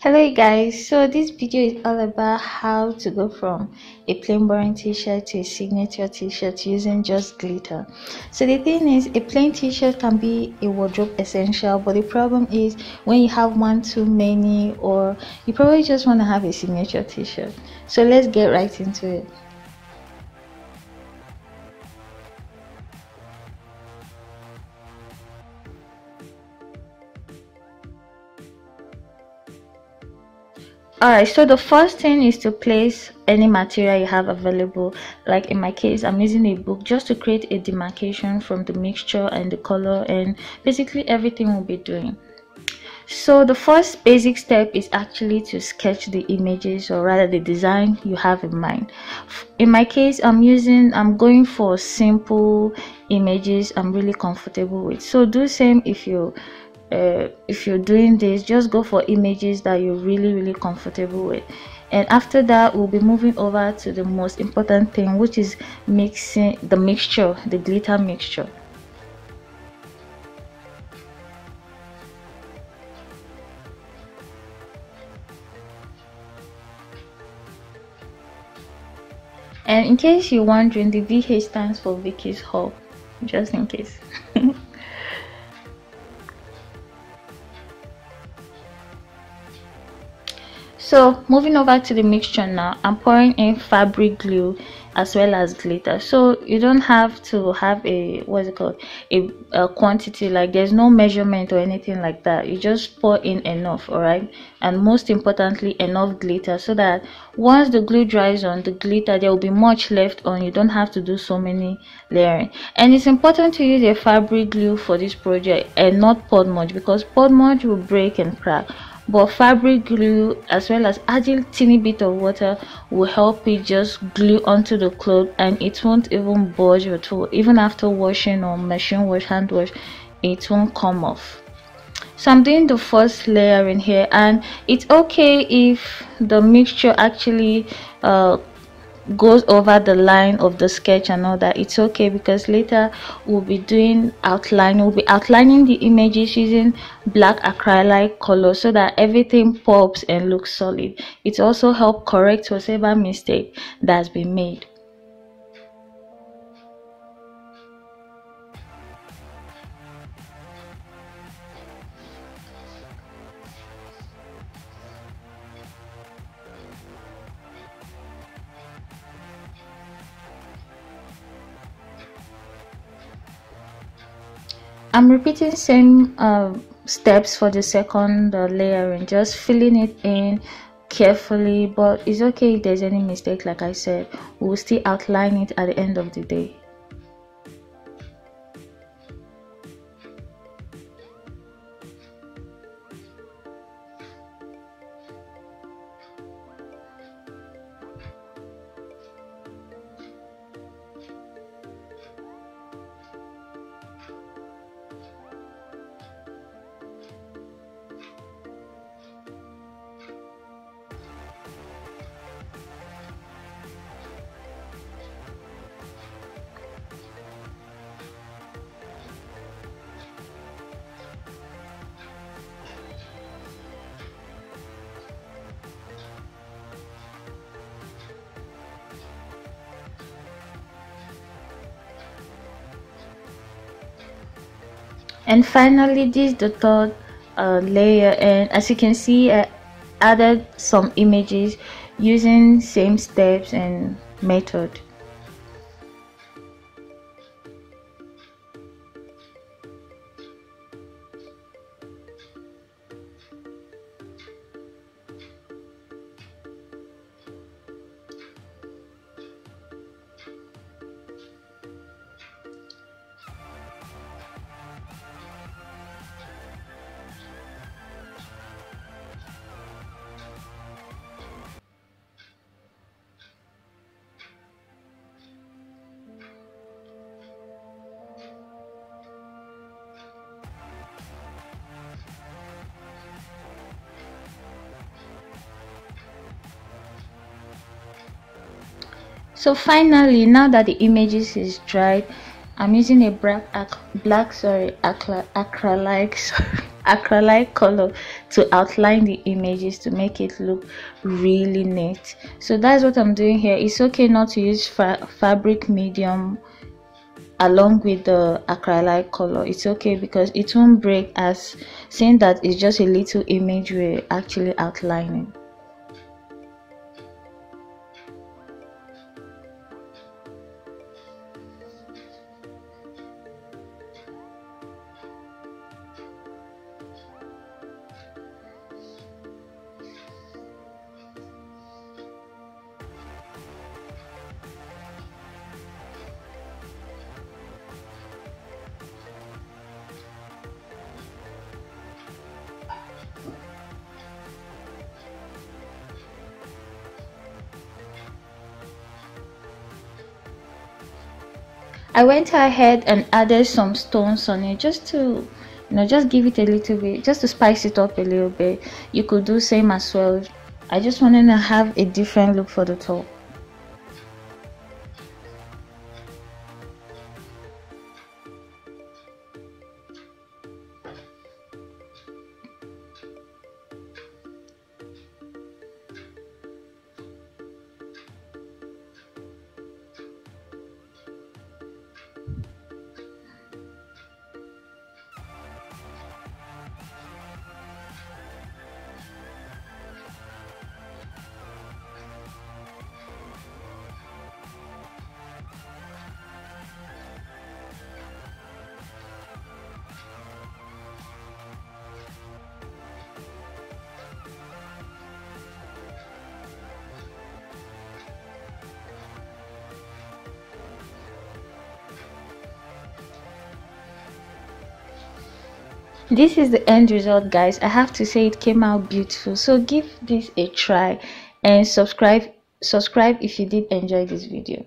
Hello guys, so this video is all about how to go from a plain boring t-shirt to a signature t-shirt using just glitter. So the thing is, a plain t-shirt can be a wardrobe essential, but the problem is when you have one too many, or you probably just want to have a signature t-shirt. So let's get right into it. Alright, so the first thing is to place any material you have available. Like in my case, I'm using a book just to create a demarcation from the mixture and the color, and basically everything we'll be doing. So the first basic step is actually to sketch the images, or rather the design you have in mind. In my case, I'm going for simple images I'm really comfortable with. So do same if you're doing this. Just go for images that you're really comfortable with, and after that we'll be moving over to the most important thing, which is mixing the mixture, the glitter mixture. And in case you're wondering, the VH stands for VIKISHUB, just in case. So moving over to the mixture now, I'm pouring in fabric glue as well as glitter. So you don't have to have a a quantity, like there's no measurement or anything like that. You just pour in enough, all right? And most importantly, enough glitter, so that once the glue dries on the glitter, there will be much left on. You don't have to do so many layering. And it's important to use a fabric glue for this project and not Podmudge, because Podmudge will break and crack. But fabric glue, as well as adding teeny bit of water, will help it just glue onto the cloth, and it won't even budge at all. Even after washing or machine wash, hand wash, it won't come off. So I'm doing the first layer in here, and it's okay if the mixture actually goes over the line of the sketch and all that. It's okay, because later we'll be outlining the images using black acrylic color, so that everything pops and looks solid. It also helps correct whatever mistake that's been made. I'm repeating same steps for the second layering, just filling it in carefully, but it's okay if there's any mistake. Like I said, we'll still outline it at the end of the day. And finally, this is the third layer, and as you can see, I added some images using same steps and method. So finally, now that the images is dried, I'm using a acrylic acrylic color to outline the images to make it look really neat. So that's what I'm doing here. It's okay not to use fabric medium along with the acrylic color. It's okay because it won't break, as saying that it's just a little image we're actually outlining. I went ahead and added some stones on it just to, just give it a little bit, just to spice it up a little bit. You could do same as well. I just wanted to have a different look for the top. This is the end result, guys. I have to say it came out beautiful. So give this a try and subscribe if you did enjoy this video.